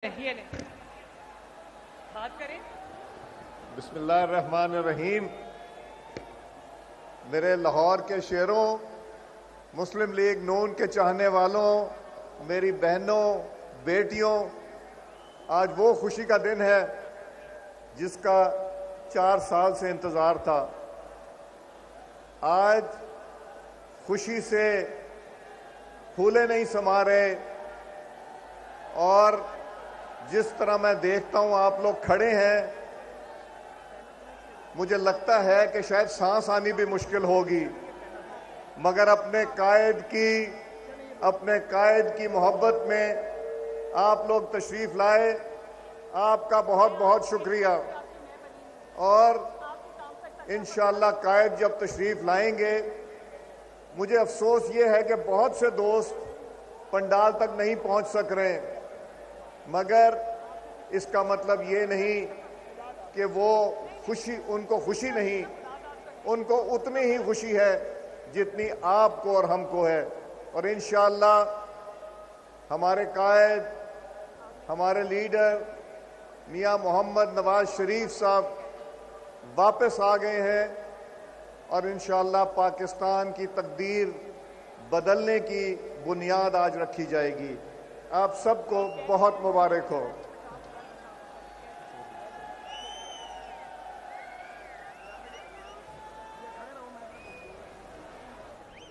ये नहीं बात करें। बिस्मिल्लाहिर्रहमानिर्रहीम। मेरे लाहौर के शेरों, मुस्लिम लीग नून के चाहने वालों, मेरी बहनों, बेटियों, आज वो खुशी का दिन है जिसका 4 साल से इंतज़ार था। आज खुशी से फूले नहीं समा रहे और जिस तरह मैं देखता हूं आप लोग खड़े हैं, मुझे लगता है कि शायद सांस आनी भी मुश्किल होगी, मगर अपने कायद की मोहब्बत में आप लोग तशरीफ लाए। आपका बहुत बहुत शुक्रिया। और इंशाअल्लाह कायद जब तशरीफ लाएंगे, मुझे अफसोस ये है कि बहुत से दोस्त पंडाल तक नहीं पहुंच सक रहे, मगर इसका मतलब ये नहीं कि उनको खुशी नहीं, उनको उतनी ही खुशी है जितनी आपको और हमको है। और इंशाअल्लाह हमारे कायद, हमारे लीडर मियां मोहम्मद नवाज शरीफ साहब वापस आ गए हैं और इंशाअल्लाह पाकिस्तान की तकदीर बदलने की बुनियाद आज रखी जाएगी। आप सबको बहुत मुबारक हो।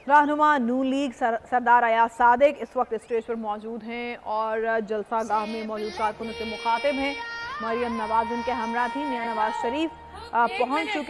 रहनुमा नून लीग सरदार अयाज सादिक इस वक्त स्टेज पर मौजूद हैं और जलसा गाह में मौजूद कारकुनों से मुखातिब हैं। मरियम नवाज उनके हमरा थी। मियां नवाज शरीफ पहुंच चुके